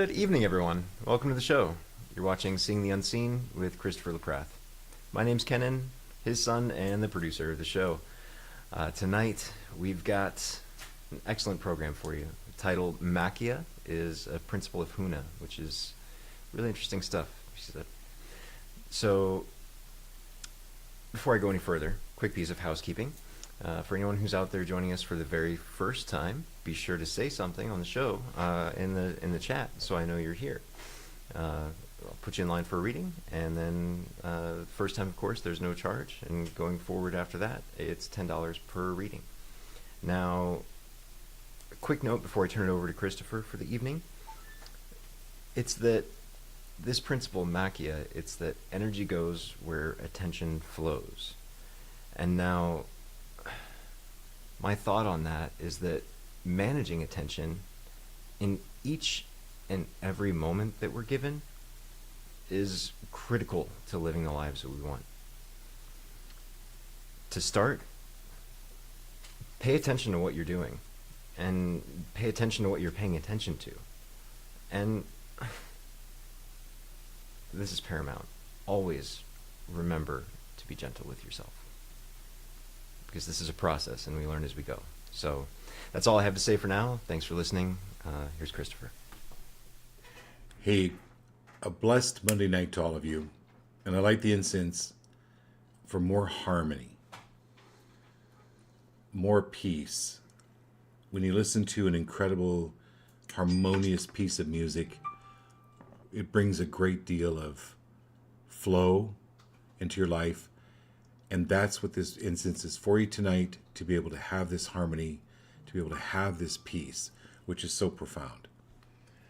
Good evening, everyone. Welcome to the show. You're watching Seeing the Unseen with Christopher LaPrath. My name's Kenan, his son, and the producer of the show. Tonight, we've got an excellent program for you. Titled Makia is a principle of Huna, which is really interesting stuff. So, before I go any further, quick piece of housekeeping. For anyone who's out there joining us for the very first time, be sure to say something on the show in the chat so I know you're here. I'll put you in line for a reading, and then first time, of course, there's no charge, and going forward after that, it's $10 per reading. Now, a quick note before I turn it over to Christopher for the evening. It's that this principle, Makia, it's that energy goes where attention flows. And now, my thought on that is that managing attention in each and every moment that we're given is critical to living the lives that we want. To start, pay attention to what you're doing and pay attention to what you're paying attention to. And this is paramount. Always remember to be gentle with yourself, because this is a process and we learn as we go. So that's all I have to say for now. Thanks for listening. Here's Christopher. Hey, a blessed Monday night to all of you. And I light the incense for more harmony, more peace. When you listen to an incredible, harmonious piece of music, it brings a great deal of flow into your life. And that's what this incense is for you tonight, to be able to have this harmony, to be able to have this peace, which is so profound.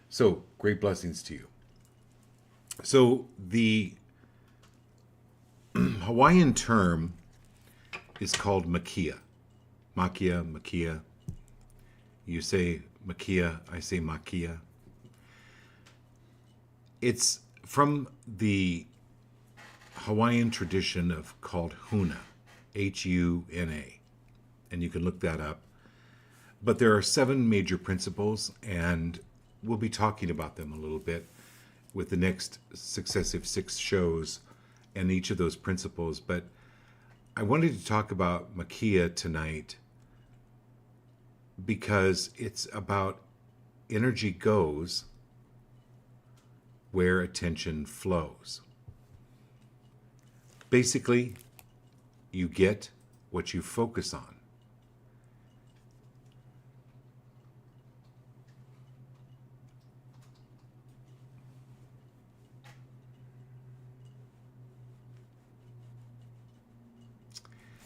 So, great blessings to you. So, the Hawaiian term is called Makia. Makia. You say Makia, I say Makia. It's from the Hawaiian tradition of called Huna, H-U-N-A, and you can look that up. But there are 7 major principles, and we'll be talking about them a little bit with the next successive 6 shows and each of those principles. But I wanted to talk about Makia tonight because it's about energy goes where attention flows. Basically, you get what you focus on.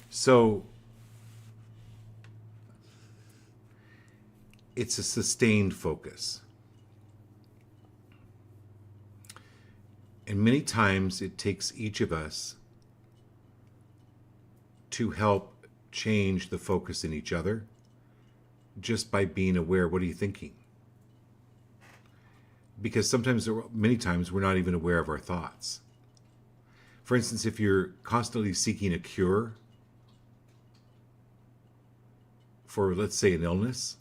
So, it's a sustained focus. And many times it takes each of us to help change the focus in each other just by being aware. What are you thinking? Because many times we're not even aware of our thoughts. For instance, if you're constantly seeking a cure for, let's say, an illness,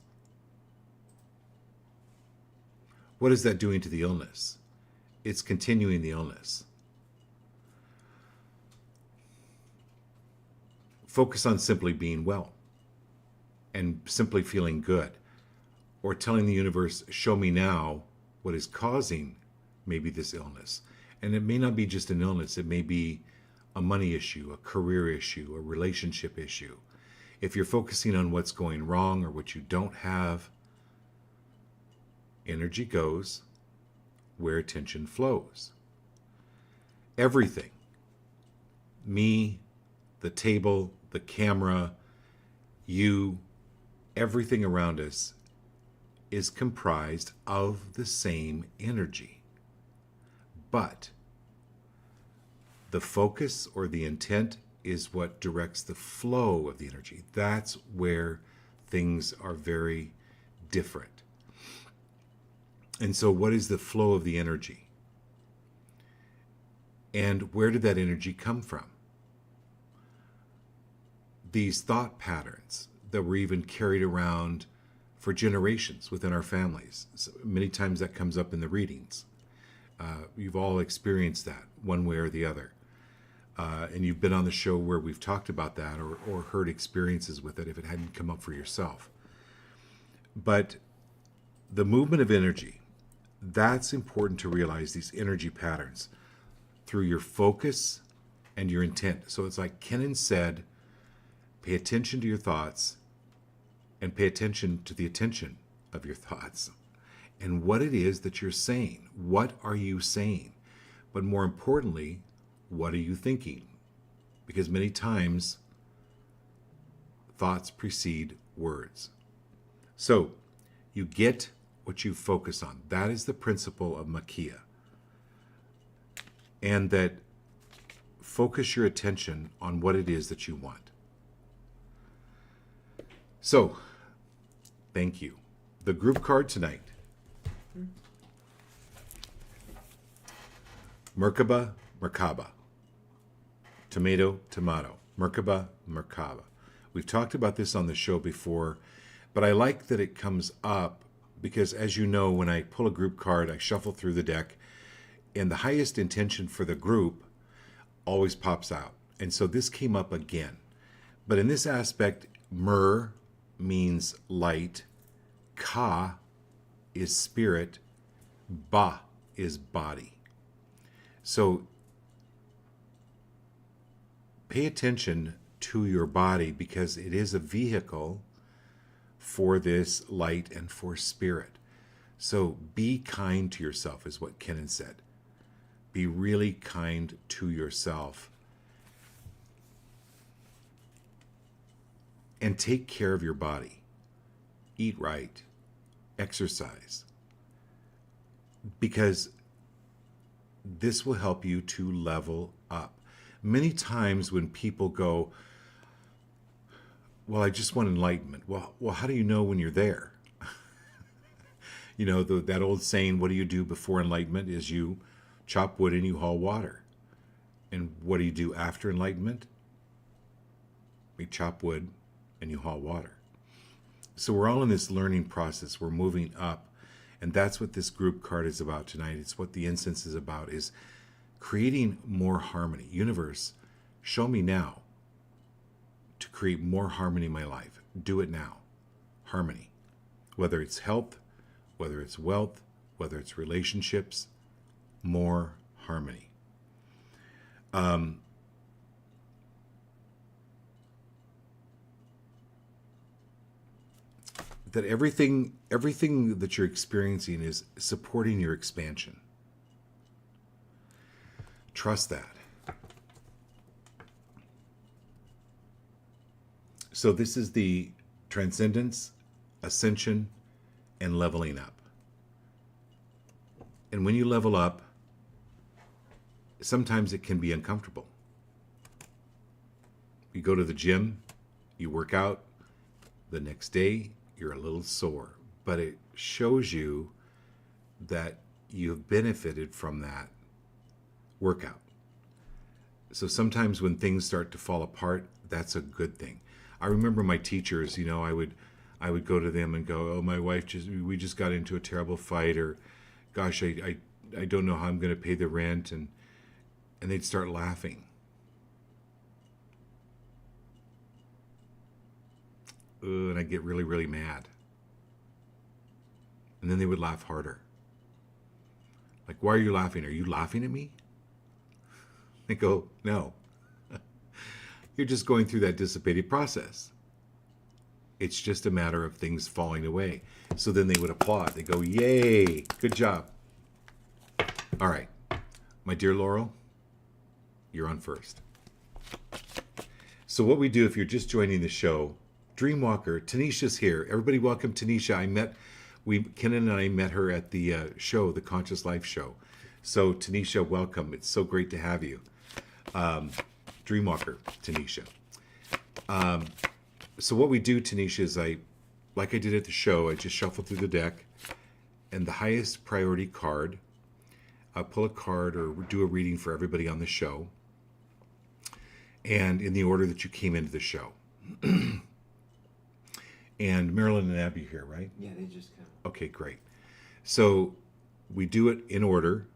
what is that doing to the illness? It's continuing the illness. Focus on simply being well and simply feeling good, or telling the universe, show me now what is causing maybe this illness. And it may not be just an illness. It may be a money issue, a career issue, a relationship issue. If you're focusing on what's going wrong or what you don't have, energy goes where attention flows. Everything, me, the table, the camera, you, everything around us is comprised of the same energy. But the focus or the intent is what directs the flow of the energy. That's where things are very different. And so what is the flow of the energy? And where did that energy come from? These thought patterns that were even carried around for generations within our families. So many times that comes up in the readings. You've all experienced that one way or the other. And you've been on the show where we've talked about that, or heard experiences with it if it hadn't come up for yourself. But the movement of energy, that's important to realize, these energy patterns through your focus and your intent. So it's like Kenan said, pay attention to your thoughts and pay attention to the attention of your thoughts and what it is that you're saying. What are you saying? But more importantly, what are you thinking? Because many times thoughts precede words. So you get what you focus on. That is the principle of Makia. And that focus your attention on what it is that you want. So, thank you. The group card tonight. Merkaba, Merkaba. Tomato, tomato. Merkaba, Merkaba. We've talked about this on the show before, but I like that it comes up because, as you know, when I pull a group card, I shuffle through the deck, and the highest intention for the group always pops out. And so this came up again. But in this aspect, Mer means light, Ka is spirit, Ba is body. So pay attention to your body because it is a vehicle for this light and for spirit. So be kind to yourself is what Kenan said. Be really kind to yourself. And take care of your body. Eat right. Exercise. Because this will help you to level up. Many times when people go, well, I just want enlightenment. Well, how do you know when you're there? You know, that old saying, what do you do before enlightenment, is you chop wood and you haul water. And what do you do after enlightenment? You chop wood and you haul water. So we're all in this learning process. We're moving up. And that's what this group card is about tonight. It's what the incense is about, is creating more harmony. Universe, show me now to create more harmony in my life. Do it now. Harmony. Whether it's health, whether it's wealth, whether it's relationships, more harmony. That everything that you're experiencing is supporting your expansion. Trust that. So this is the transcendence, ascension, and leveling up. And when you level up, sometimes it can be uncomfortable. You go to the gym, you work out, the next day you're a little sore, but it shows you that you've benefited from that workout. So sometimes when things start to fall apart, that's a good thing. I remember my teachers, I would go to them and go, oh, my wife we just got into a terrible fight, or gosh, I don't know how I'm going to pay the rent, and they'd start laughing. And I'd get really, really mad. And then they would laugh harder. Like, why are you laughing? Are you laughing at me? They go, no. You're just going through that dissipated process. It's just a matter of things falling away. So then they would applaud. They go, yay, good job. All right, my dear Laurel, you're on first. So what we do, if you're just joining the show, Dreamwalker, Tanisha's here. Everybody welcome Tanisha. Kenan and I met her at the show, the Conscious Life show. So Tanisha, welcome. It's so great to have you. Dreamwalker, Tanisha. So what we do, Tanisha, is like I did at the show, I just shuffle through the deck, and the highest priority card, I'll pull a card or do a reading for everybody on the show, and in the order that you came into the show. And Marilyn and Abby are here, right? Yeah, they just kind of. Okay, great. So we do it in order,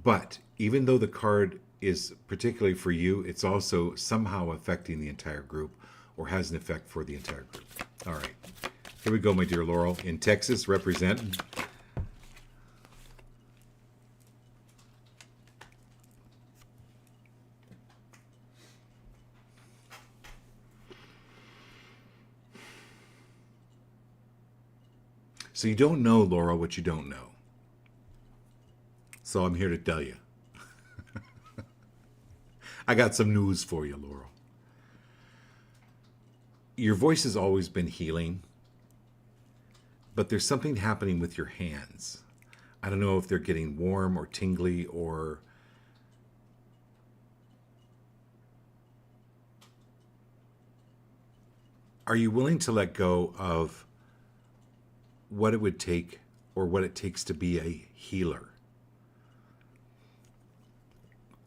but even though the card is particularly for you, it's also somehow affecting the entire group or has an effect for the entire group. All right. Here we go, my dear Laurel. In Texas, represent. So you don't know, Laurel, what you don't know. So I'm here to tell you. I got some news for you, Laurel. Your voice has always been healing, but there's something happening with your hands. I don't know if they're getting warm or tingly or are you willing to let go of what it would take or what it takes to be a healer?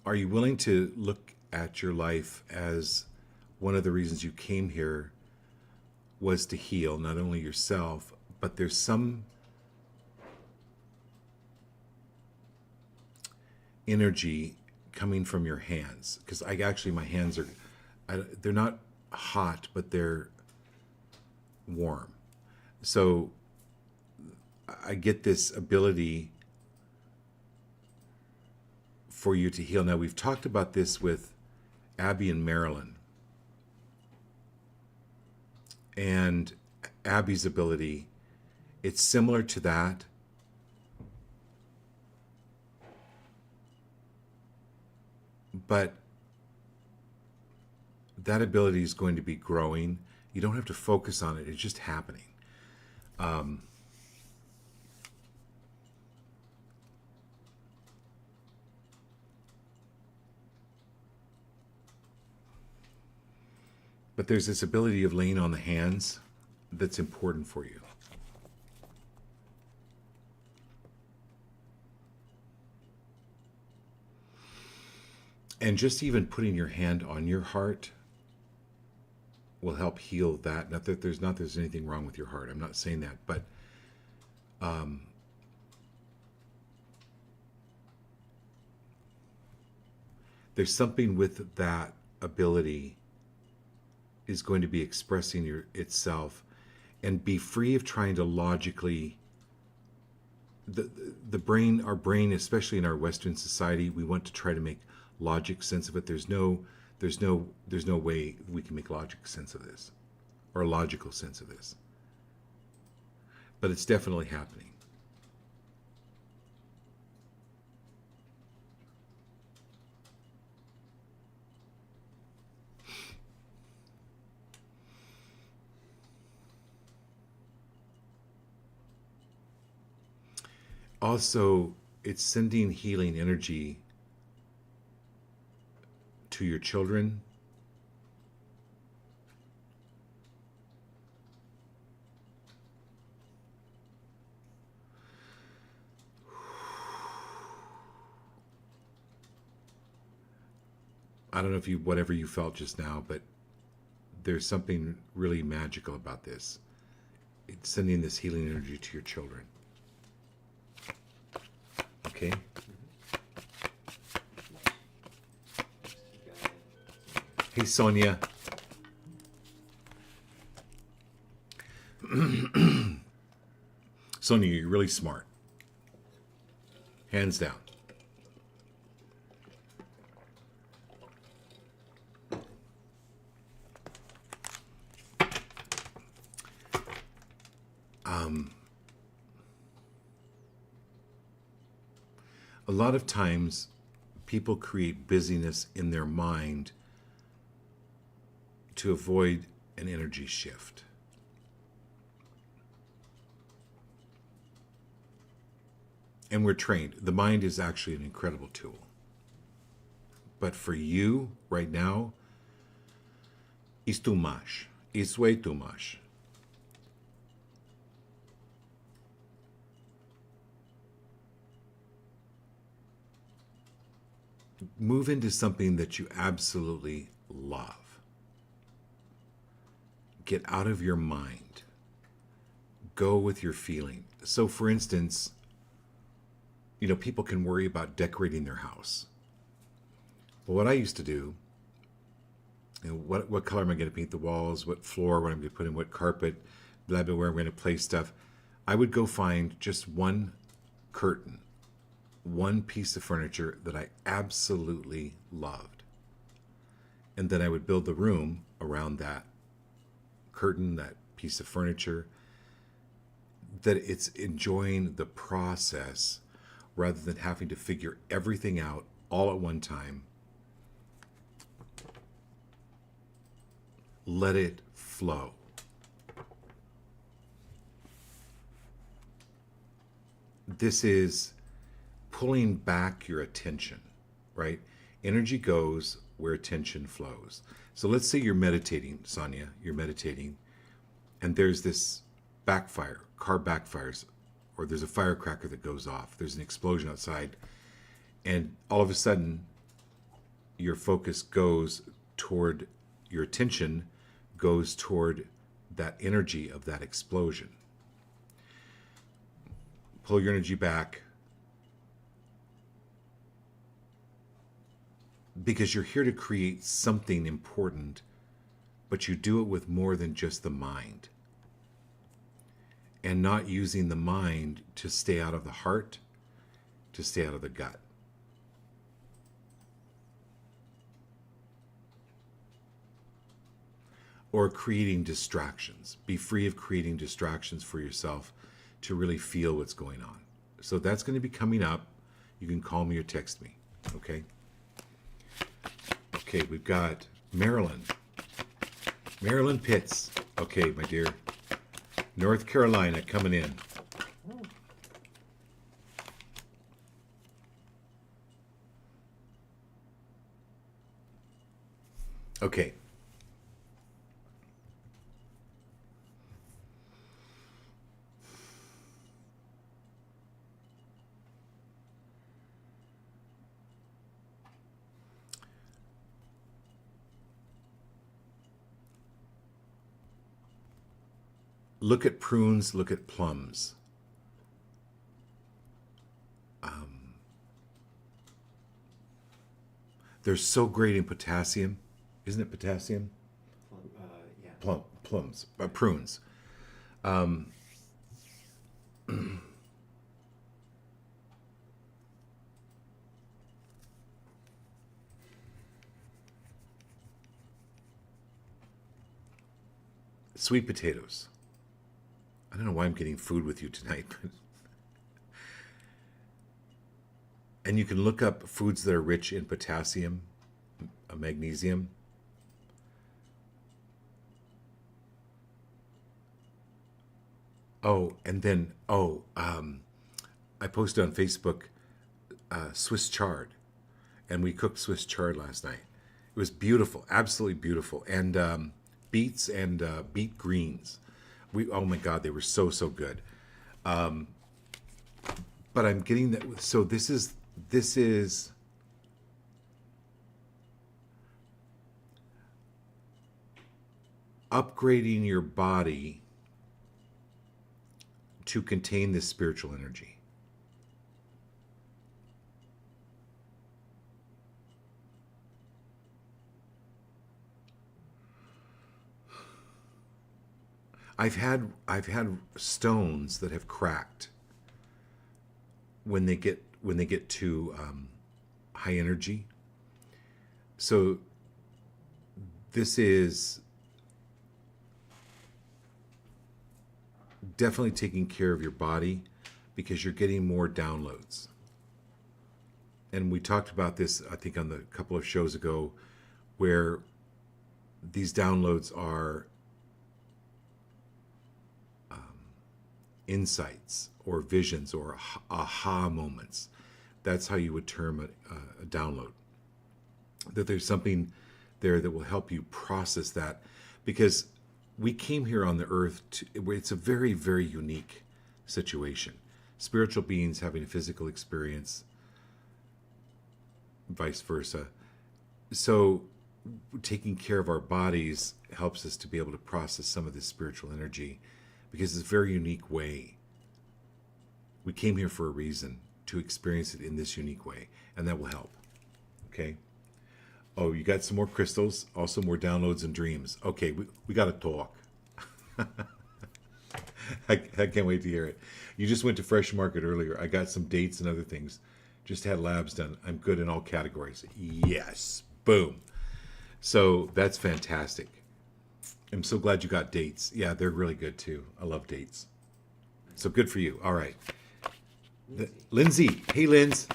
Are you willing to look at your life as one of the reasons you came here was to heal not only yourself, but there's some energy coming from your hands? Because my hands are, they're not hot, but they're warm. So I get this ability for you to heal. Now, we've talked about this with Abby and Marilyn. And Abby's ability, it's similar to that. But that ability is going to be growing. You don't have to focus on it. It's just happening. But there's this ability of laying on the hands that's important for you. And just even putting your hand on your heart will help heal that. Not that there's anything wrong with your heart. I'm not saying that, but there's something with that ability is going to be expressing itself, and be free of trying to logically. The brain, our brain, especially in our Western society, we want to try to make logic sense of it. There's no way we can make logic sense of this, or a logical sense of this. But it's definitely happening. Also, it's sending healing energy to your children. I don't know if whatever you felt just now, but there's something really magical about this. It's sending this healing energy to your children. Okay? Hey, Sonia. Sonia, you're really smart. Hands down. A lot of times people create busyness in their mind to avoid an energy shift. And we're trained. The mind is actually an incredible tool. But for you right now, it's too much. It's way too much. Move into something that you absolutely love. Get out of your mind. go with your feeling. So, for instance, people can worry about decorating their house. Well, what I used to do, what color am I going to paint the walls, what floor, what I'm going to put in, what carpet, blah, blah, where I'm going to place stuff. I would go find just one curtain, one piece of furniture that I absolutely loved. And then I would build the room around that curtain, that piece of furniture, that it's enjoying the process rather than having to figure everything out all at one time. Let it flow. This is pulling back your attention, right? Energy goes where attention flows. So let's say you're meditating, Sonia, you're meditating, and there's this car backfires, or there's a firecracker that goes off, there's an explosion outside, and all of a sudden, your focus goes toward, your attention goes toward that energy of that explosion. Pull your energy back, because you're here to create something important, but you do it with more than just the mind. And not using the mind to stay out of the heart, to stay out of the gut. Or creating distractions. Be free of creating distractions for yourself to really feel what's going on. So that's going to be coming up. You can call me or text me. Okay? Okay, we've got Marilyn. Marilyn Pitts. Okay, my dear. North Carolina coming in. Okay. Look at prunes, look at plums. They're so great in potassium. Isn't it potassium? Yeah. Plums, prunes. Sweet potatoes. I don't know why I'm getting food with you tonight, but and you can look up foods that are rich in potassium, magnesium. Oh, and then I posted on Facebook Swiss chard, and we cooked Swiss chard last night. It was beautiful, absolutely beautiful, and beets and beet greens. Oh my God, they were so good. But I'm getting that. So this is upgrading your body to contain this spiritual energy. I've had stones that have cracked when they get too high energy. So this is definitely taking care of your body because you're getting more downloads. And we talked about this, I think, on the couple of shows ago, where these downloads are insights or visions or aha moments. That's how you would term a download. That there's something there that will help you process that, because we came here on the earth it's a very, very unique situation. Spiritual beings having a physical experience, vice versa. So taking care of our bodies helps us to be able to process some of this spiritual energy, because it's a very unique way. We came here for a reason, to experience it in this unique way, and that will help. Okay? Oh, you got some more crystals, also more downloads and dreams. Okay, we got to talk. I can't wait to hear it. You just went to Fresh Market earlier. I got some dates and other things. Just had labs done. I'm good in all categories. Yes. Boom. So that's fantastic. I'm so glad you got dates. Yeah, they're really good too. I love dates. So good for you. All right. Lindsay. Hey, Linz.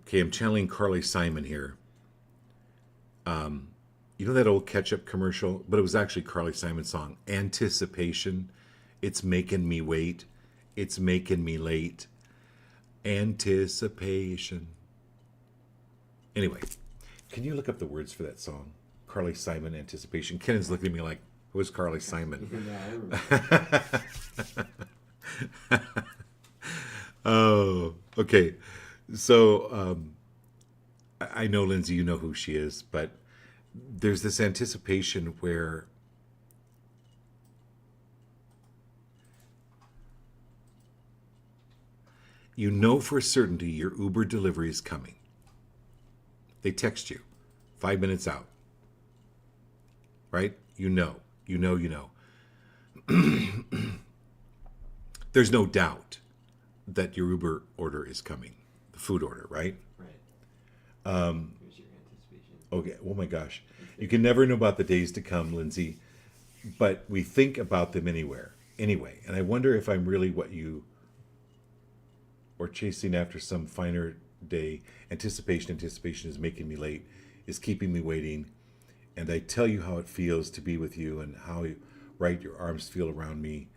Okay, I'm channeling Carly Simon here. You know that old ketchup commercial? But it was actually Carly Simon's song. Anticipation. It's making me wait. It's making me late. Anticipation. Anyway, can you look up the words for that song? Carly Simon, Anticipation. Kennan's looking at me like, who's Carly Simon? Oh, okay. So I know, Lindsay, you know who she is, but there's this anticipation where you know for certainty your Uber delivery is coming. They text you 5 minutes out, right? You know. There's no doubt that your Uber order is coming, the food order, right? Right. Here's your anticipation. Okay. Oh my gosh. You can never know about the days to come, Lindsay, but we think about them anyway. And I wonder if I'm really what you, or chasing after some finer day. Anticipation is making me late, is keeping me waiting. And I tell you how it feels to be with you and how right your arms feel around me.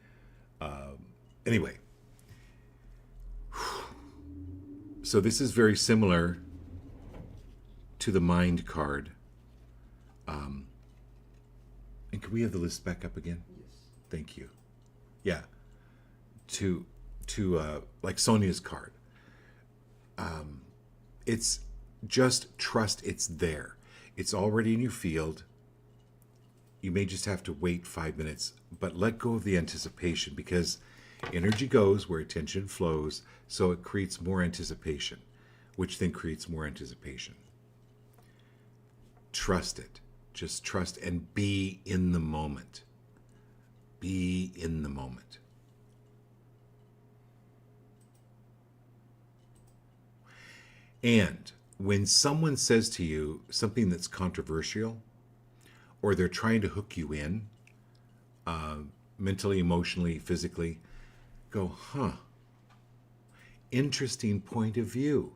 Anyway. So this is very similar to the mind card. And can we have the list back up again? Yes. Thank you. Yeah. To like Sonia's card. It's just trust it's there. It's already in your field. You may just have to wait 5 minutes, but let go of the anticipation, because energy goes where attention flows, so it creates more anticipation, which then creates more anticipation. Trust it. Just trust and be in the moment. Be in the moment. And when someone says to you something that's controversial, or they're trying to hook you in, mentally, emotionally, physically, go, interesting point of view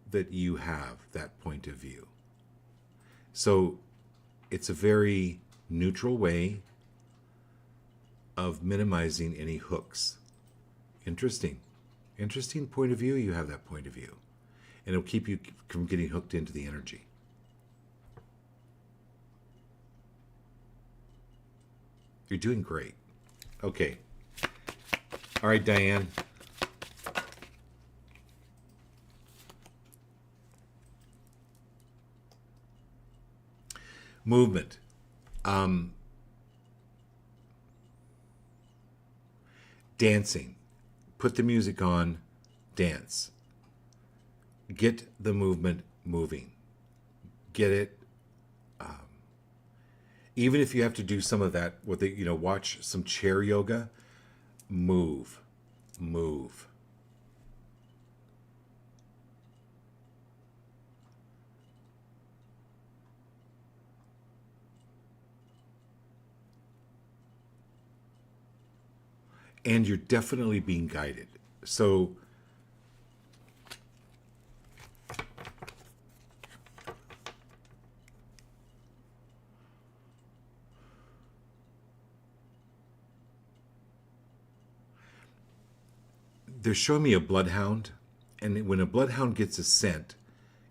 that you have that point of view. So it's a very neutral way of minimizing any hooks. Interesting point of view, you have that point of view. And it'll keep you from getting hooked into the energy. You're doing great. Okay. All right, Diane. Movement. Dancing. Put the music on. Dance. Get the movement moving. Get it. Even if you have to do some of that, watch some chair yoga. Move. And you're definitely being guided. So they're showing me a bloodhound, and when a bloodhound gets a scent,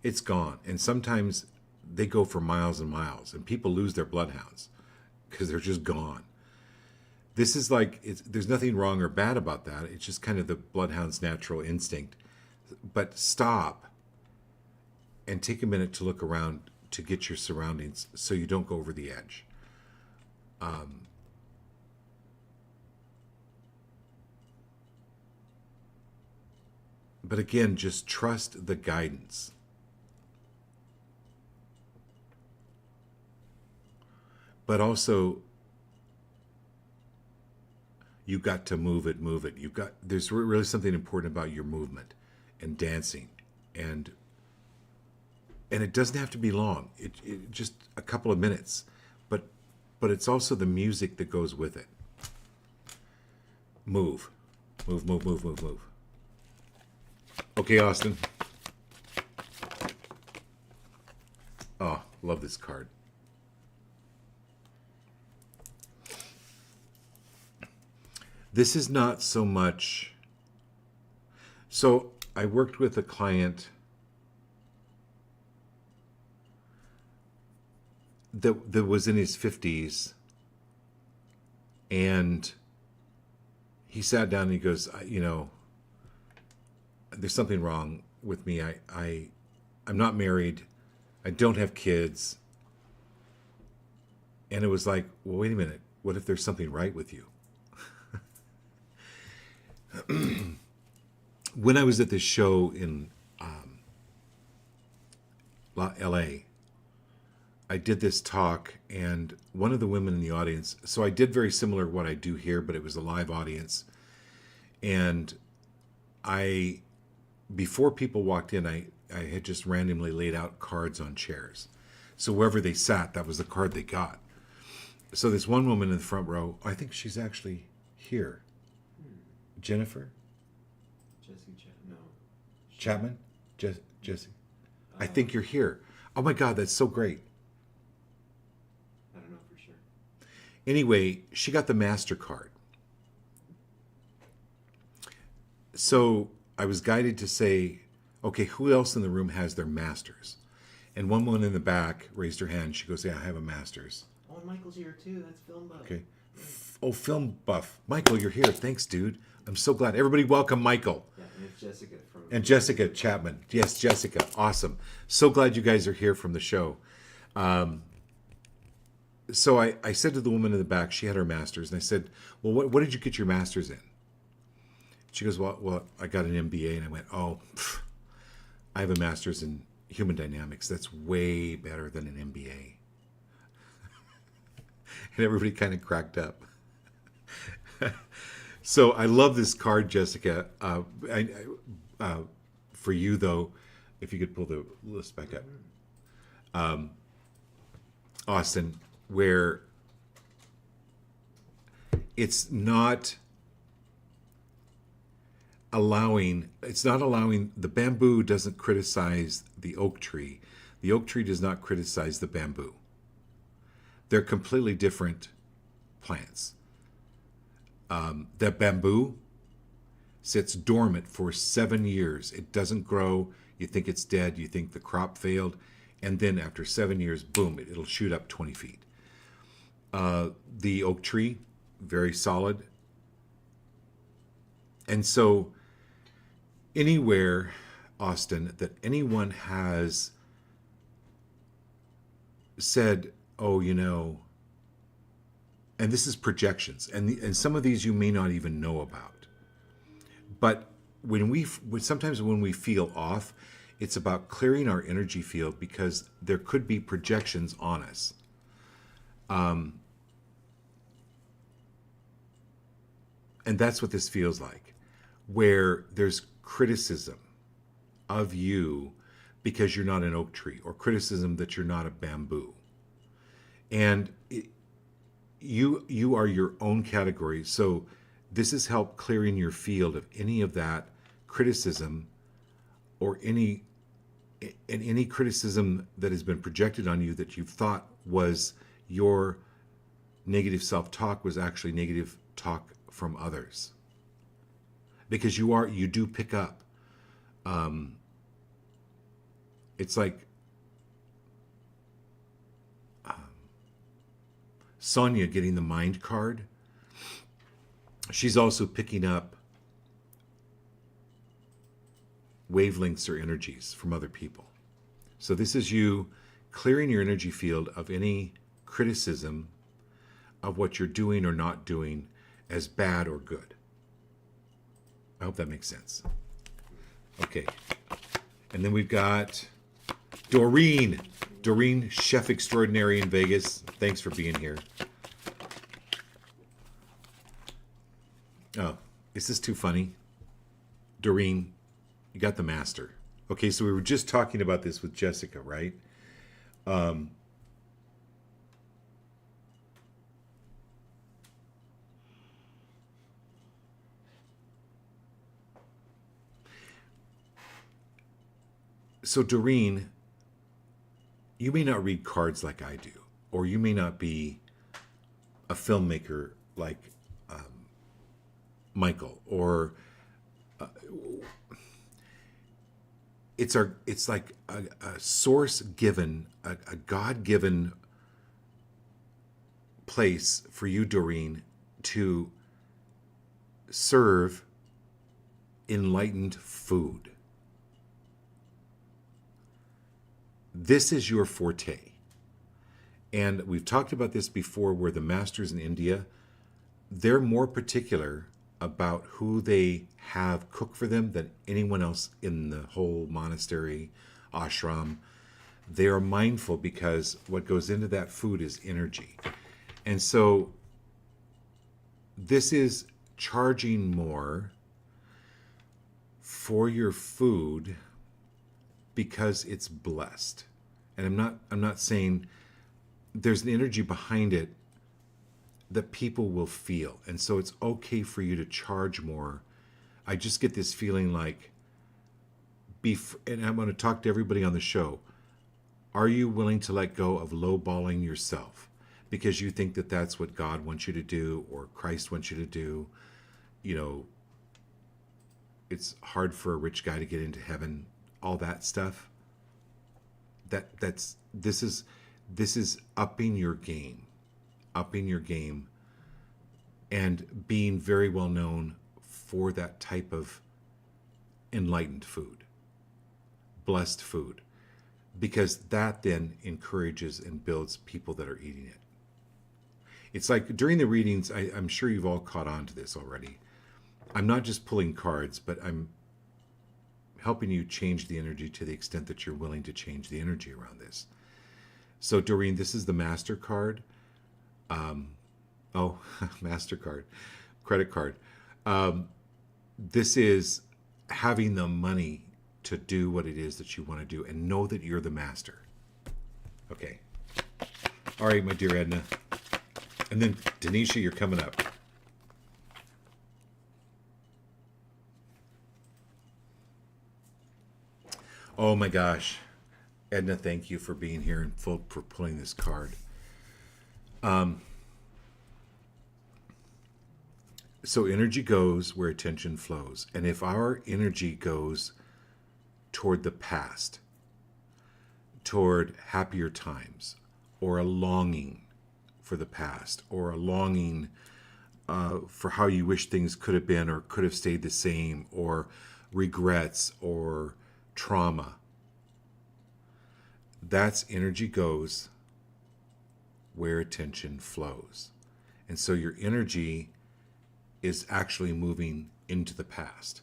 it's gone. And sometimes they go for miles and miles, and people lose their bloodhounds because they're just gone. This is like, there's nothing wrong or bad about that. It's just kind of the bloodhound's natural instinct but stop and take a minute to look around to get your surroundings so you don't go over the edge. But again, just trust the guidance. But also, you got to move it, move it. There's really something important about your movement and dancing, and it doesn't have to be long. It just a couple of minutes, but it's also the music that goes with it. Move, move, move, move, move, move. Okay, Austin. Oh, love this card. This is not so much. So I worked with a client that was in his 50s, and he sat down and he goes, there's something wrong with me. I'm not married. I don't have kids. And it was like, well, wait a minute. What if there's something right with you? When I was at this show in LA, I did this talk, and one of the women in the audience, so I did very similar to what I do here, but it was a live audience. And before people walked in, I had just randomly laid out cards on chairs. So wherever they sat, that was the card they got. So this one woman in the front row, I think she's actually here. Jennifer? Chapman? Jesse? I think you're here. Oh my God, that's so great. I don't know for sure. Anyway, she got the MasterCard. So I was guided to say, okay, who else in the room has their Masters? And one woman in the back raised her hand. She goes, yeah, I have a Master's. Oh, and Michael's here too. That's Film Buff. Okay. Oh, Film Buff. Michael, you're here. Thanks, dude. I'm so glad. Everybody welcome Michael. Yeah, and it's Jessica from... And Jessica Chapman. Yes, Jessica. Awesome. So glad you guys are here from the show. So I said to the woman in the back, she had her Master's, and I said, well, what did you get your Master's in? She goes, well, I got an MBA. And I went, I have a Master's in human dynamics. That's way better than an MBA. And everybody kind of cracked up. So I love this card, Jessica. For you, though, if you could pull the list back up. Austin, where it's not allowing, the bamboo doesn't criticize the oak tree. The oak tree does not criticize the bamboo. They're completely different plants. That bamboo sits dormant for 7 years. It doesn't grow. You think it's dead. You think the crop failed. And then after 7 years, boom, it'll shoot up 20 feet. The oak tree, very solid. And so anywhere, Austin, that anyone has said, and this is projections, and some of these you may not even know about. But sometimes when we feel off, it's about clearing our energy field because there could be projections on us. And that's what this feels like, where there's criticism of you because you're not an oak tree, or criticism that you're not a bamboo. And you are your own category. So this has helped clearing your field of any of that criticism or any criticism that has been projected on you that you've thought was your negative self-talk was actually negative talk from others. Because you do pick up. It's like Sonia getting the mind card. She's also picking up wavelengths or energies from other people. So this is you clearing your energy field of any criticism of what you're doing or not doing as bad or good. I hope that makes sense. Okay. And then we've got Doreen. Doreen, chef extraordinary in Vegas. Thanks for being here. Oh, is this too funny? Doreen, you got the master. Okay, so we were just talking about this with Jessica, right? So Doreen, you may not read cards like I do, or you may not be a filmmaker like Michael, or it's like a source given, a God given place for you, Doreen, to serve enlightened food. This is your forte. And we've talked about this before, where the masters in India, they're more particular about who they have cook for them than anyone else in the whole monastery, ashram. They are mindful because what goes into that food is energy. And so this is charging more for your food because it's blessed. And I'm not saying, there's an energy behind it that people will feel. And so it's okay for you to charge more. I just get this feeling like, and I'm going to talk to everybody on the show. Are you willing to let go of lowballing yourself because you think that that's what God wants you to do or Christ wants you to do? You know, it's hard for a rich guy to get into heaven, all that stuff. This is upping your game, and being very well known for that type of enlightened food, blessed food, because that then encourages and builds people that are eating it. It's like during the readings, I'm sure you've all caught on to this already. I'm not just pulling cards, but I'm helping you change the energy to the extent that you're willing to change the energy around this. So Doreen, this is the Master card. MasterCard, credit card. This is having the money to do what it is that you want to do and know that you're the master. Okay. All right, my dear Edna. And then Denisha, you're coming up. Oh my gosh. Edna, thank you for being here and for pulling this card. So energy goes where attention flows. And if our energy goes toward the past, toward happier times, or a longing for the past, or a longing for how you wish things could have been or could have stayed the same, or regrets or trauma, that's energy goes where attention flows. And so your energy is actually moving into the past.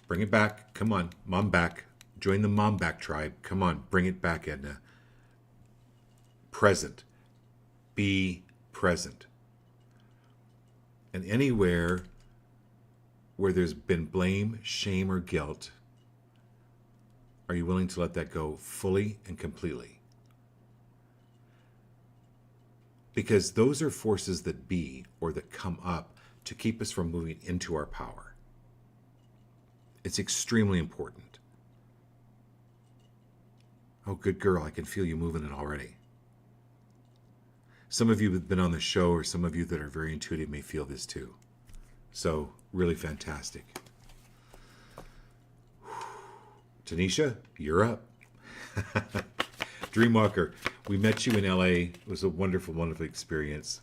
Bring it back. Come on, mom back. Join the mom back tribe. Come on, bring it back, Edna. Present. Be present. And anywhere where there's been blame, shame, or guilt, are you willing to let that go fully and completely? Because those are forces that be or that come up to keep us from moving into our power. It's extremely important. Oh, good girl. I can feel you moving it already. Some of you have been on the show, or some of you that are very intuitive may feel this too. So, really fantastic. Tanisha, you're up. Dreamwalker, we met you in LA. It was a wonderful, wonderful experience.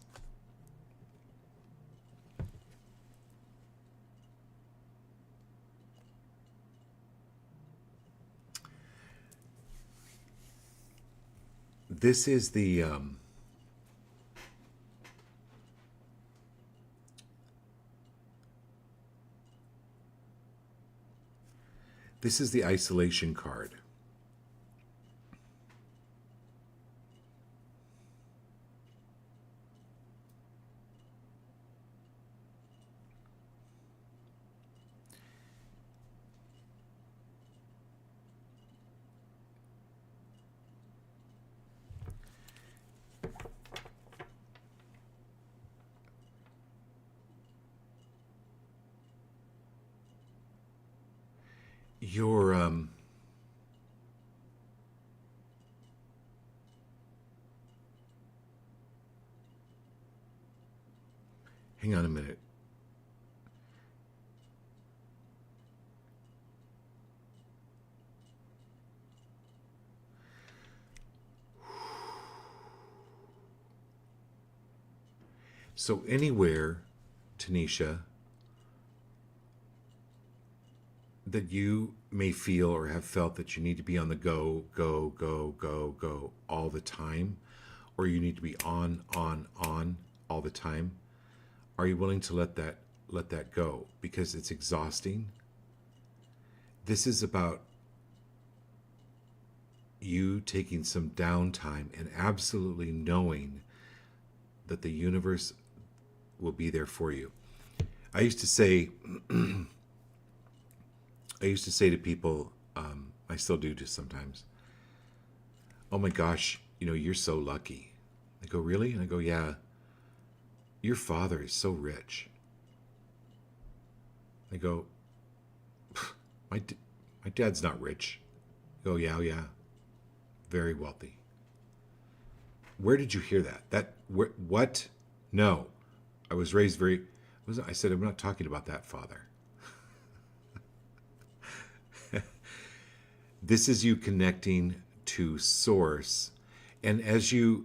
this is the this is the isolation card. Your hang on a minute. So anywhere, Tanisha, that you may feel or have felt that you need to be on the go, go, go, go, go all the time, or you need to be on all the time, are you willing to let that go? Because it's exhausting. This is about you taking some downtime and absolutely knowing that the universe will be there for you. I used to say to people, I still do just sometimes, oh my gosh, you're so lucky. They go, really? And I go, yeah, your father is so rich. They go, my dad's not rich. I go, yeah, very wealthy. Where did you hear that? What? No, I was raised very. I said, I'm not talking about that, Father. This is you connecting to Source, and as we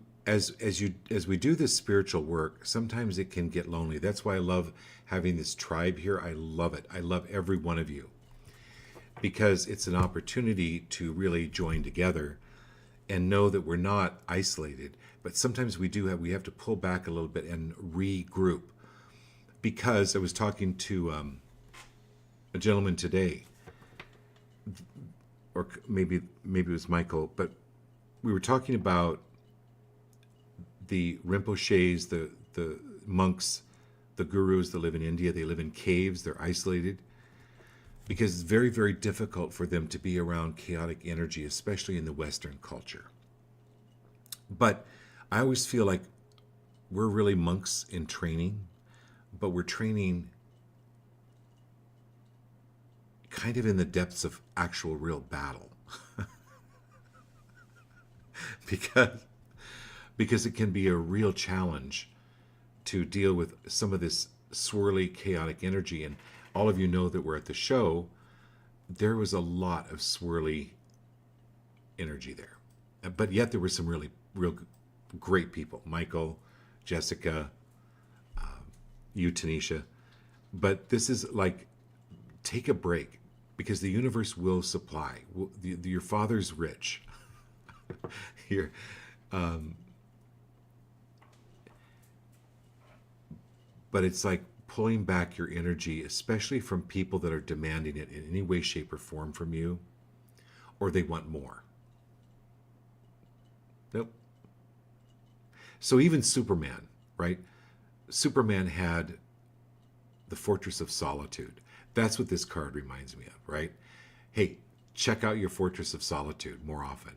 do this spiritual work, sometimes it can get lonely. That's why I love having this tribe here. I love it. I love every one of you because it's an opportunity to really join together and know that we're not isolated. But sometimes we have to pull back a little bit and regroup. Because I was talking to a gentleman today, or maybe it was Michael, but we were talking about the Rinpoches, the monks, the gurus that live in India. They live in caves. They're isolated because it's very, very difficult for them to be around chaotic energy, especially in the Western culture. But I always feel like we're really monks in training, but we're training kind of in the depths of actual real battle. because it can be a real challenge to deal with some of this swirly, chaotic energy. And all of you know that we're at the show. There was a lot of swirly energy there. But yet there were some real great people. Michael, Jessica, you, Tanisha. But this is like, take a break because the universe will supply. Your father's rich. Here. But it's like pulling back your energy, especially from people that are demanding it in any way, shape, or form from you, or they want more. Nope. So even Superman, right? Superman had the Fortress of Solitude. That's what this card reminds me of, right? Hey, check out your Fortress of Solitude more often.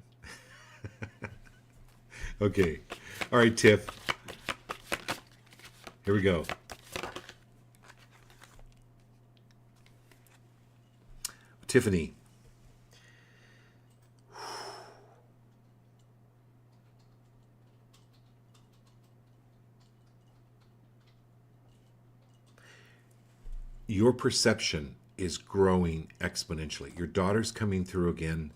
Okay. All right, Tiff. Here we go. Tiffany. Your perception is growing exponentially. Your daughter's coming through again,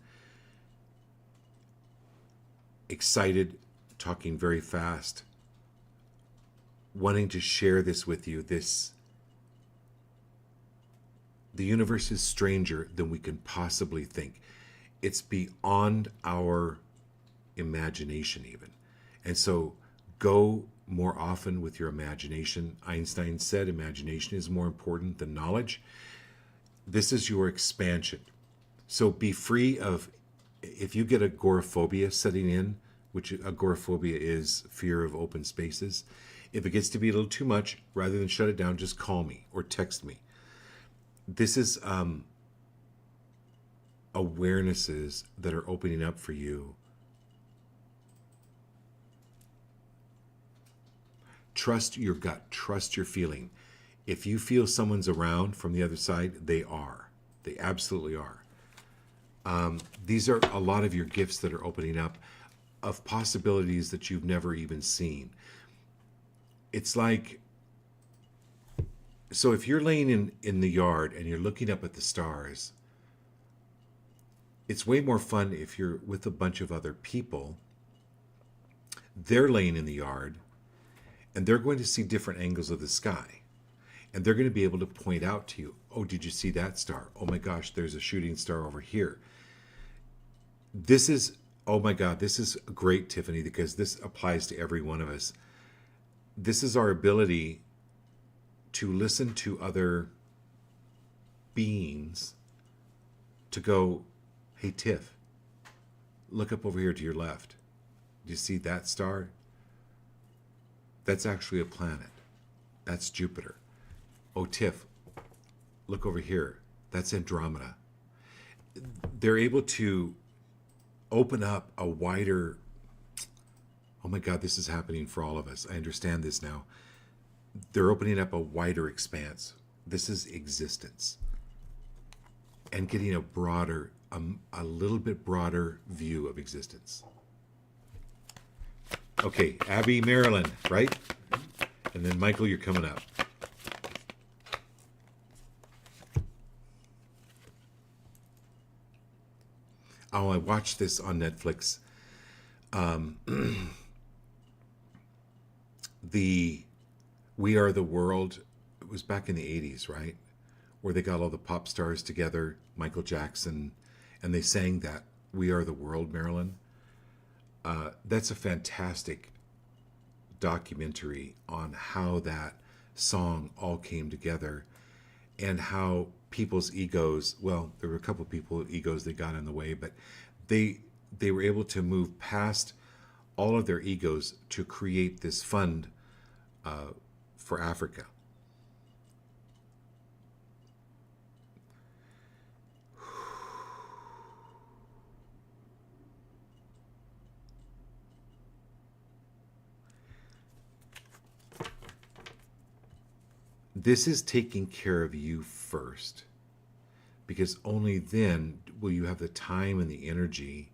excited, talking very fast, wanting to share this with you. The universe is stranger than we can possibly think. It's beyond our imagination even. And so go more often with your imagination. Einstein said imagination is more important than knowledge. This is your expansion. So be free of, if you get agoraphobia setting in, which agoraphobia is fear of open spaces, if it gets to be a little too much, rather than shut it down, just call me or text me. This is awarenesses that are opening up for you. Trust your gut, trust your feeling. If you feel someone's around from the other side, they are. They absolutely are. These are a lot of your gifts that are opening up, of possibilities that you've never even seen. It's like, so if you're laying in the yard and you're looking up at the stars, it's way more fun if you're with a bunch of other people. They're laying in the yard and they're going to see different angles of the sky. And they're going to be able to point out to you, oh, did you see that star? Oh my gosh, there's a shooting star over here. This is, oh my God, this is great, Tiffany, because this applies to every one of us. This is our ability to listen to other beings, to go, hey, Tiff, look up over here to your left. Do you see that star? That's actually a planet. That's Jupiter. Oh, Tiff, look over here. That's Andromeda. They're able to open up a wider, oh my God, this is happening for all of us. I understand this now. They're opening up a wider expanse. This is existence. And getting a broader, a little bit broader view of existence. Okay, Abby, Maryland, right? And then Michael, you're coming up. Oh, I watched this on Netflix. The We Are the World, it was back in the 80s, right? Where they got all the pop stars together, Michael Jackson, and they sang that We Are the World, Marilyn. That's a fantastic documentary on how that song all came together and how people's egos, well, there were a couple people egos that got in the way, but they were able to move past all of their egos to create this fund for Africa. This is taking care of you first, because only then will you have the time and the energy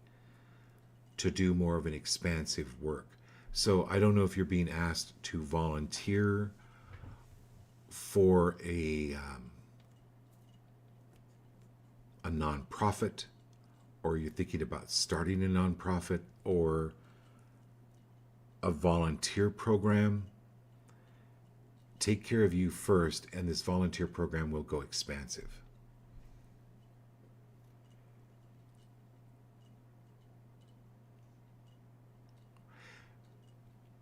to do more of an expansive work. So I don't know if you're being asked to volunteer for a nonprofit, or you're thinking about starting a nonprofit or a volunteer program. Take care of you first, and this volunteer program will go expansive.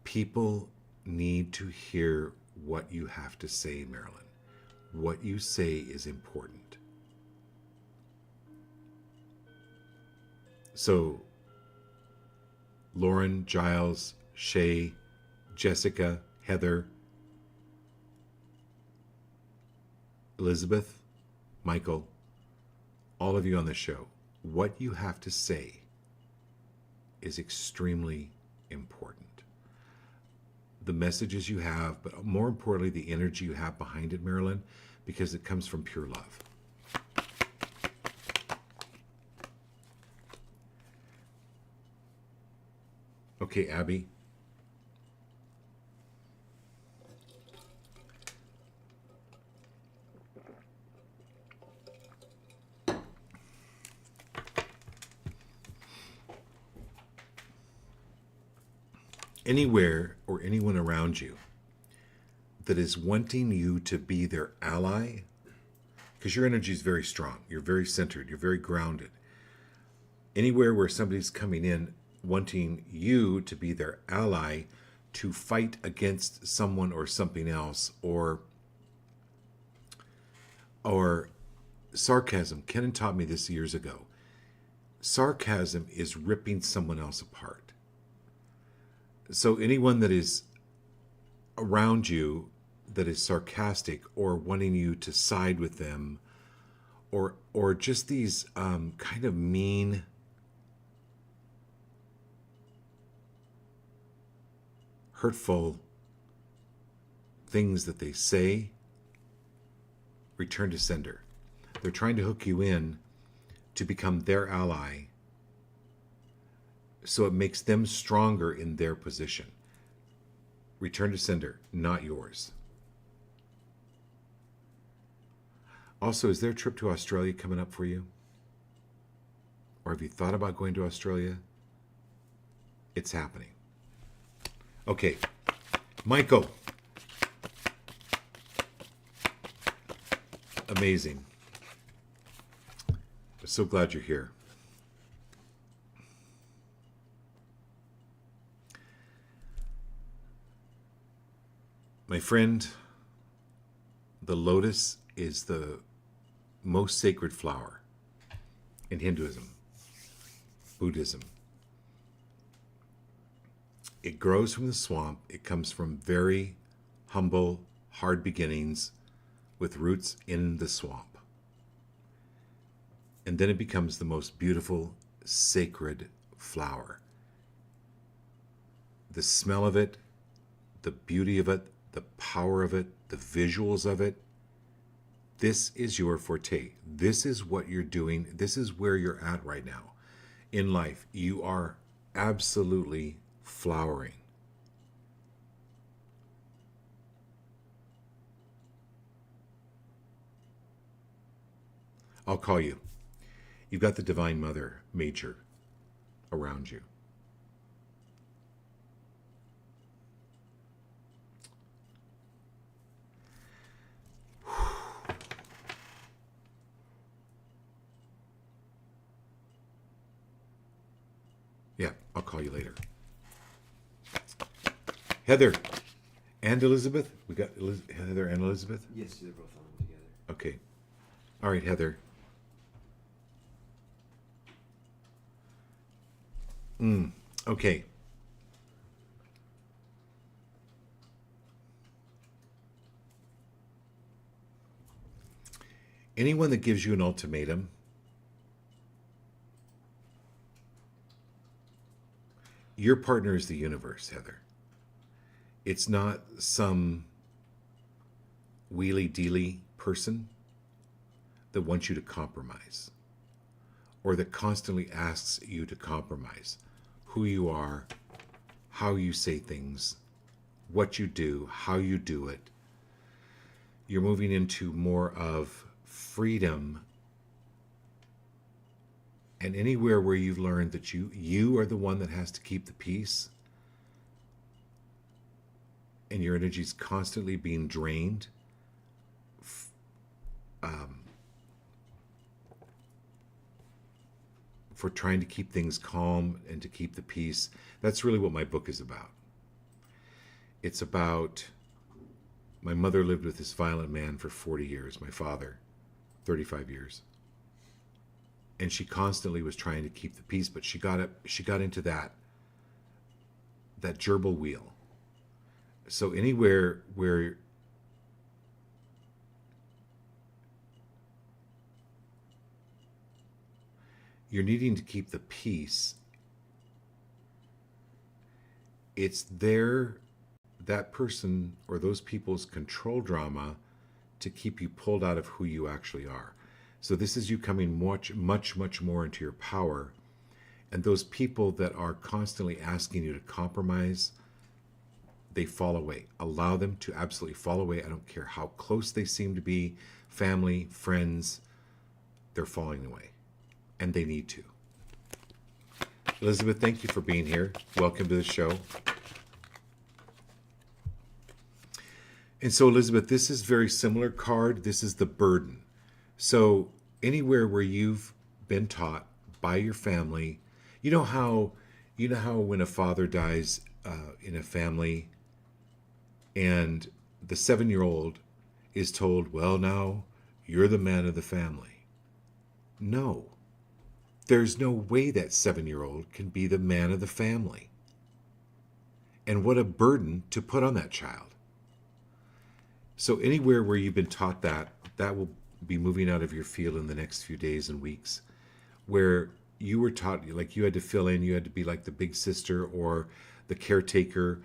People need to hear what you have to say, Marilyn. What you say is important. So, Lauren, Giles, Shay, Jessica, Heather, Elizabeth, Michael, all of you on the show, what you have to say is extremely important. The messages you have, but more importantly, the energy you have behind it, Marilyn, because it comes from pure love. Okay, Abby. Anywhere or anyone around you that is wanting you to be their ally, because your energy is very strong, you're very centered, you're very grounded. Anywhere where somebody's coming in wanting you to be their ally to fight against someone or something else, or sarcasm. Kenan taught me this years ago. Sarcasm is ripping someone else apart. So anyone that is around you that is sarcastic or wanting you to side with them, or just these kind of mean, hurtful things that they say, return to sender. They're trying to hook you in to become their ally, so it makes them stronger in their position. Return to sender, not yours. Also, is there a trip to Australia coming up for you? Or have you thought about going to Australia? It's happening. Okay, Michael. Amazing. I'm so glad you're here. My friend, the lotus is the most sacred flower in Hinduism, Buddhism. It grows from the swamp. It comes from very humble, hard beginnings with roots in the swamp. And then it becomes the most beautiful, sacred flower. The smell of it, the beauty of it, the power of it, the visuals of it. This is your forte. This is what you're doing. This is where you're at right now in life. You are absolutely flowering. I'll call you. You've got the Divine Mother Major around you. Yeah, I'll call you later. Heather and Elizabeth? We got Heather and Elizabeth? Yes, they're both on together. Okay. All right, Heather. Okay. Anyone that gives you an ultimatum, your partner is the universe, Heather. It's not some wheelie-dealy person that wants you to compromise or that constantly asks you to compromise who you are, how you say things, what you do, how you do it. You're moving into more of freedom, and anywhere where you've learned that you are the one that has to keep the peace, and your energy is constantly being drained for trying to keep things calm and to keep the peace. That's really what my book is about. It's about my mother lived with this violent man for 40 years, my father, 35 years. And she constantly was trying to keep the peace, but she got into that gerbil wheel. So anywhere where you're needing to keep the peace, it's that person or those people's control drama to keep you pulled out of who you actually are. So this is you coming much, much, much more into your power. And those people that are constantly asking you to compromise, they fall away. Allow them to absolutely fall away. I don't care how close they seem to be, family, friends, they're falling away. And they need to. Elizabeth, thank you for being here. Welcome to the show. And so, Elizabeth, this is very similar card. This is the burden. So anywhere where you've been taught by your family, you know how You know how when a father dies in a family and the 7-year-old is told, well, now you're the man of the family. No, there's no way that 7-year-old can be the man of the family. And what a burden to put on that child. So anywhere where you've been taught that, that will be moving out of your field in the next few days and weeks. Where you were taught, like you had to fill in, you had to be like the big sister or the caretaker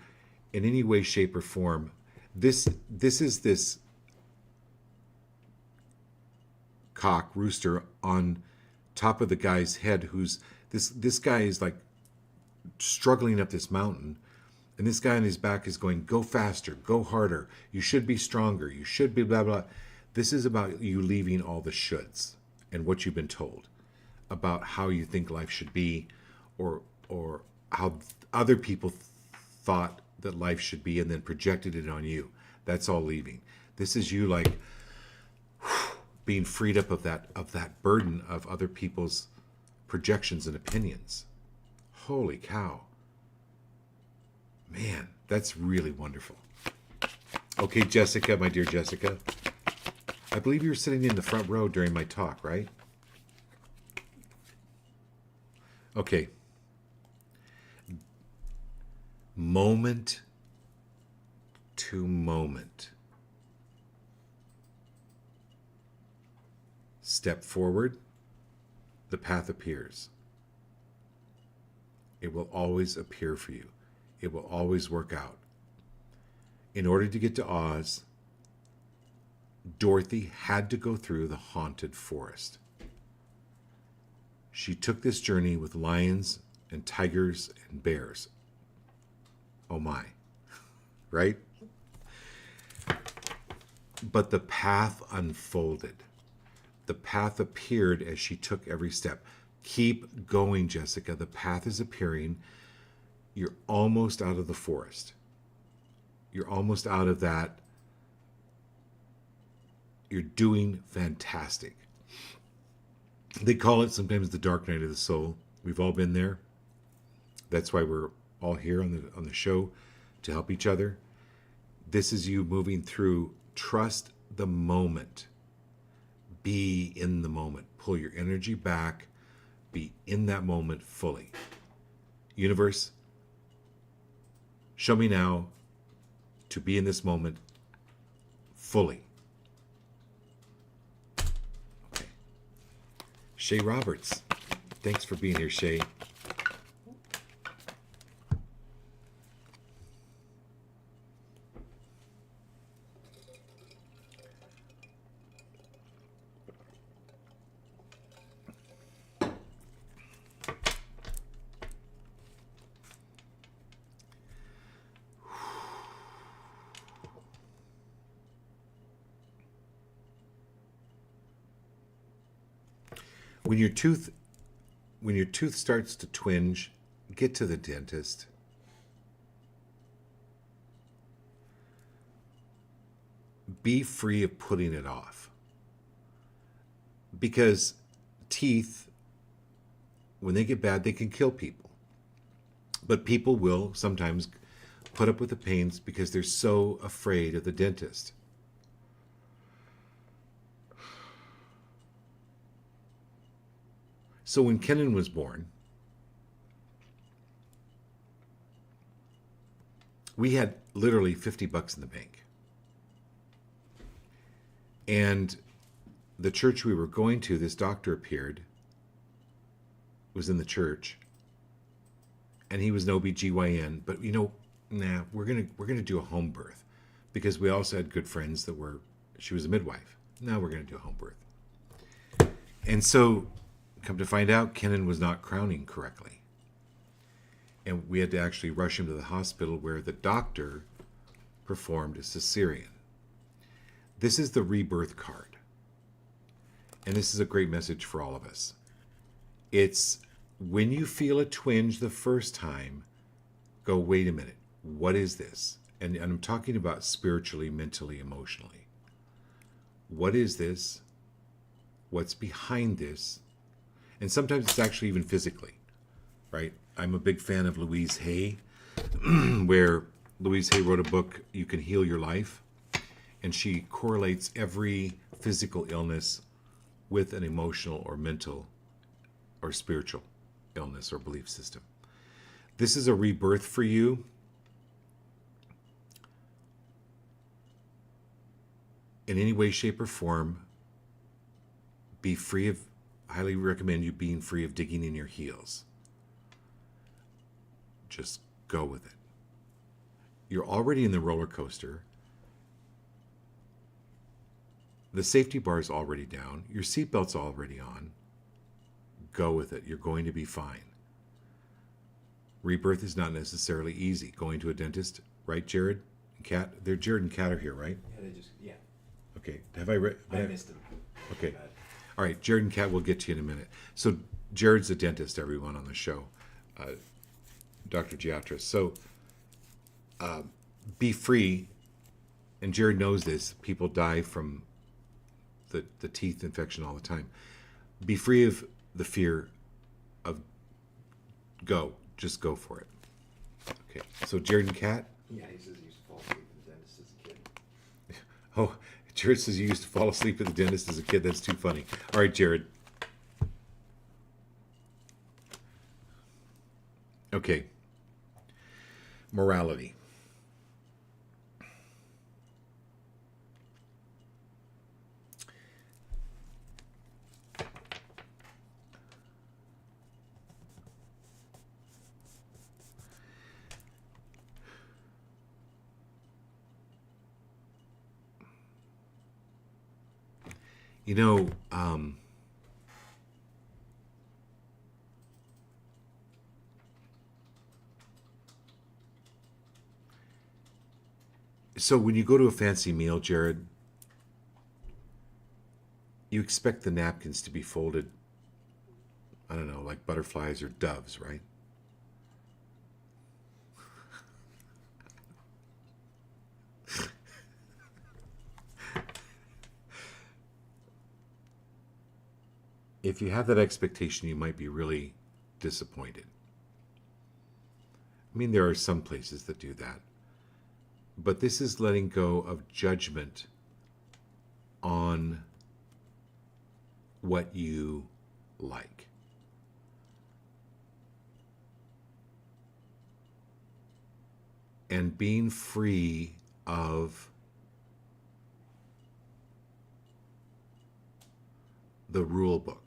in any way, shape, or form. This is this cock rooster on top of the guy's head who's this guy is like struggling up this mountain, and this guy on his back is going, go faster, go harder, you should be stronger, you should be blah blah. This is about you leaving all the shoulds and what you've been told about how you think life should be, or how other people thought that life should be and then projected it on you. That's all leaving. This is you like being freed up of that burden of other people's projections and opinions. Holy cow. Man, that's really wonderful. Okay, Jessica, my dear Jessica, I believe you were sitting in the front row during my talk, right? Okay. Moment to moment. Step forward, the path appears. It will always appear for you. It will always work out. In order to get to Oz, Dorothy had to go through the haunted forest. She took this journey with lions and tigers and bears. Oh my, right? But the path unfolded. The path appeared as she took every step. Keep going, Jessica. The path is appearing. You're almost out of the forest. You're almost out of that. You're doing fantastic. They call it sometimes the dark night of the soul. We've all been there. That's why we're all here on the show, to help each other. This is you moving through. Trust the moment. Be in the moment. Pull your energy back. Be in that moment fully. Universe, show me now to be in this moment fully. Okay. Shay Roberts. Thanks for being here, Shay. When your tooth starts to twinge, get to the dentist. Be free of putting it off. Because teeth, when they get bad, they can kill people. But people will sometimes put up with the pains because they're so afraid of the dentist. So when Kenan was born, we had literally $50 in the bank. And the church we were going to, this doctor appeared, was in the church, and he was an OBGYN, but we're gonna do a home birth, because we also had good friends she was a midwife. Now we're gonna do a home birth. And so, come to find out, Kenan was not crowning correctly. And we had to actually rush him to the hospital, where the doctor performed a cesarean. This is the rebirth card. And this is a great message for all of us. It's when you feel a twinge the first time, go, wait a minute, what is this? And I'm talking about spiritually, mentally, emotionally. What is this? What's behind this? And sometimes it's actually even physically, right? I'm a big fan of Louise Hay, where Louise Hay wrote a book, You Can Heal Your Life, and she correlates every physical illness with an emotional or mental or spiritual illness or belief system. This is a rebirth for you. In any way, shape, or form, be free of, highly recommend you being free of digging in your heels. Just go with it. You're already in the roller coaster. The safety bar is already down. Your seatbelt's already on. Go with it. You're going to be fine. Rebirth is not necessarily easy. Going to a dentist, right, Jared and Kat? They're Jared and Kat are here, right? Yeah. Okay. Have I read? I missed them. Okay. All right. Jared and Kat, we'll get to you in a minute. So Jared's a dentist, everyone on the show, Dr. Giatris. So be free, and Jared knows this. People die from the teeth infection all the time. Be free of the fear of just go for it. Okay, so Jared and Kat? Yeah, he says he used to fall asleep at the dentist as a kid. Oh, Jared says you used to fall asleep at the dentist as a kid. That's too funny. All right, Jared. Okay. Morality. You know, so when you go to a fancy meal, Jared, you expect the napkins to be folded, I don't know, like butterflies or doves, right? If you have that expectation, you might be really disappointed. I mean, there are some places that do that. But this is letting go of judgment on what you like. And being free of the rule book.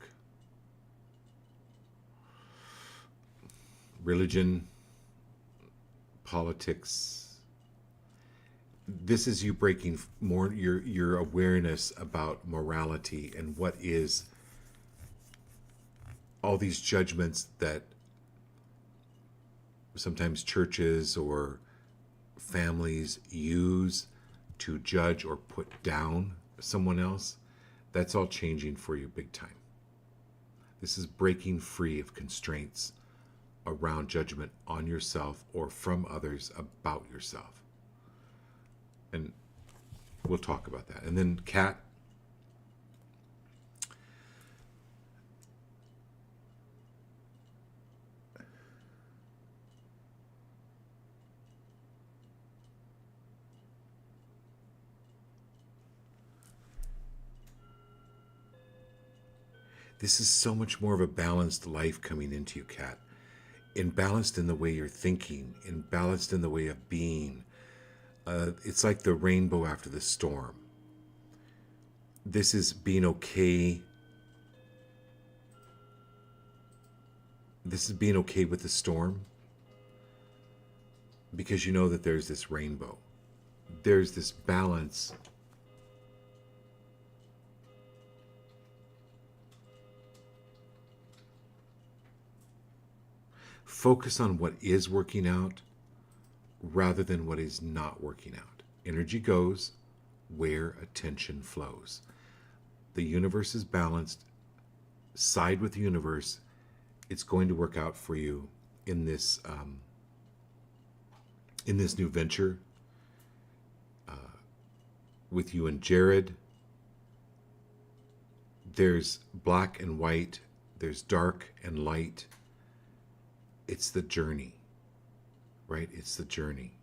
Religion, politics. This is you breaking more your awareness about morality and what is all these judgments that sometimes churches or families use to judge or put down someone else. That's all changing for you big time. This is breaking free of constraints around judgment on yourself or from others about yourself. And we'll talk about that. And then Kat, this is so much more of a balanced life coming into you, Kat. And balanced in the way you're thinking, and balanced in the way of being. It's like the rainbow after the storm. This is being okay. This is being okay with the storm because you know that there's this rainbow. There's this balance. Focus on what is working out rather than what is not working out. Energy goes where attention flows. The universe is balanced. Side with the universe. It's going to work out for you in this new venture with you and Jared. There's black and white. There's dark and light. it's the journey, right? It's the journey.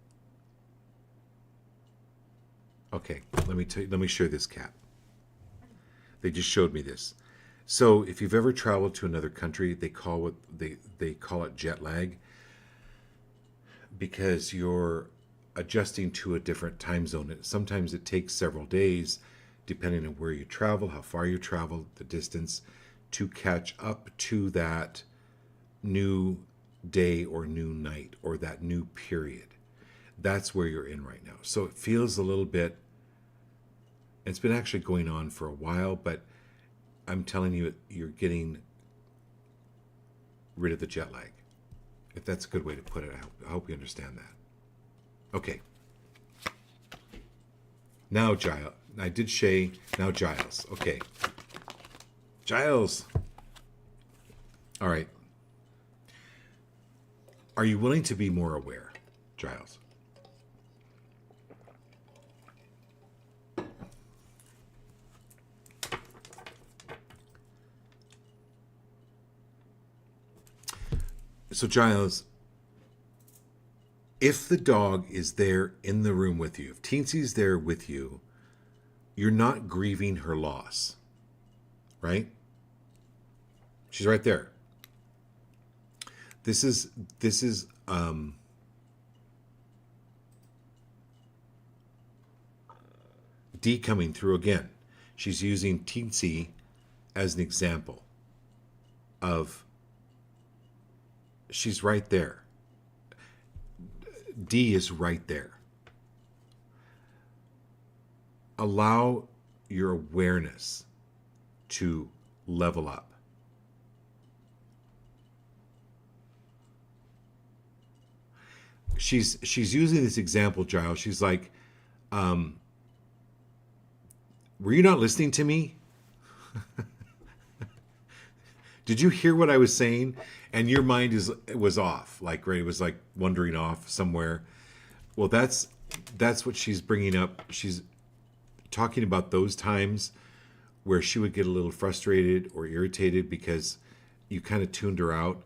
Okay, let me show you this cat. They just showed me this. So if you've ever traveled to another country, they call it jet lag, because you're adjusting to a different time zone. Sometimes it takes several days, depending on where you travel, how far you travel, the distance, to catch up to that new day or new night or that new period. That's where you're in right now. So it feels a little bit, it's been actually going on for a while, but I'm telling you, you're getting rid of the jet lag. If that's a good way to put it, I hope you understand that. Okay. Now Giles. I did Shay. Now Giles. Okay. Giles. All right. Are you willing to be more aware, Giles? So Giles, if the dog is there in the room with you, if Teensy's there with you, you're not grieving her loss, right? She's right there. This is D coming through again. She's using Teensy as an example of, she's right there. D is right there. Allow your awareness to level up. She's using this example, Giles. She's like, were you not listening to me? Did you hear what I was saying? And your mind was off, like, right? It was like wandering off somewhere. Well, that's what she's bringing up. She's talking about those times where she would get a little frustrated or irritated because you kind of tuned her out.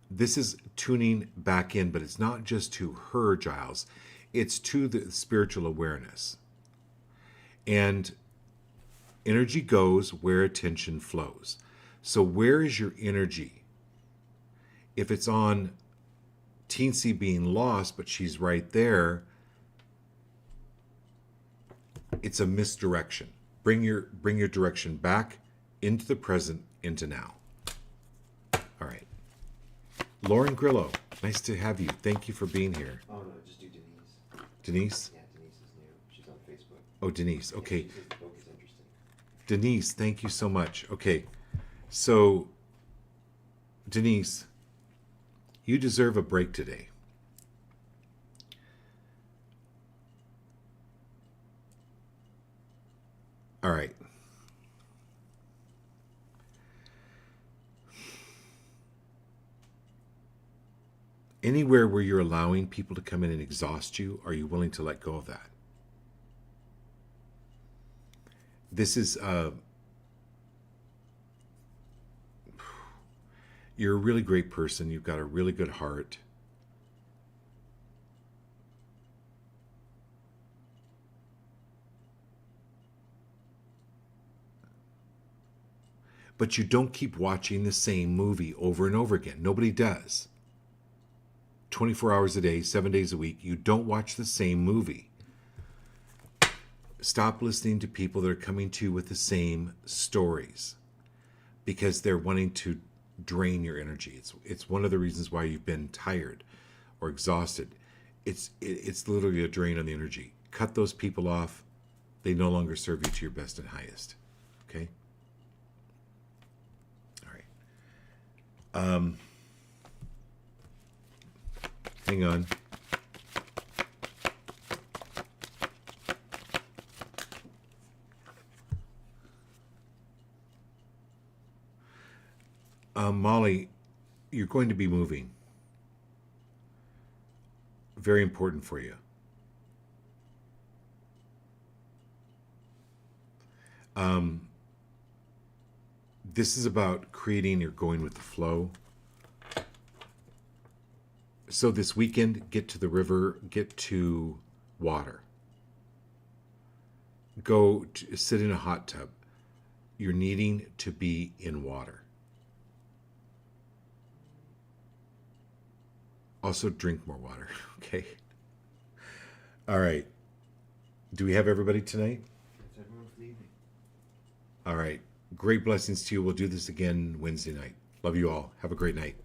This is tuning back in, but it's not just to her, Giles. It's to the spiritual awareness. And energy goes where attention flows. So where is your energy? If it's on Teensy being lost, but she's right there, it's a misdirection. Bring your direction back into the present, into now. All right. Lauren Grillo, nice to have you. Thank you for being here. Oh, no, just do Denise. Denise? Yeah, Denise is new. She's on Facebook. Oh, Denise. Okay. Yeah, she says the book is interesting. Denise, thank you so much. Okay. So, Denise, you deserve a break today. All right. Anywhere where you're allowing people to come in and exhaust you, are you willing to let go of that? This is you're a really great person. You've got a really good heart. But you don't keep watching the same movie over and over again. Nobody does. 24 hours a day, 7 days a week, you don't watch the same movie. Stop listening to people that are coming to you with the same stories because they're wanting to drain your energy. It's one of the reasons why you've been tired or exhausted. It's literally a drain on the energy. Cut those people off. They no longer serve you to your best and highest. Okay? All right. Hang on. Molly, you're going to be moving. Very important for you. This is about creating or going with the flow. So this weekend, get to the river, get to water. Sit in a hot tub. You're needing to be in water. Also, drink more water, okay? All right. Do we have everybody tonight? That's everyone for the evening. All right. Great blessings to you. We'll do this again Wednesday night. Love you all. Have a great night.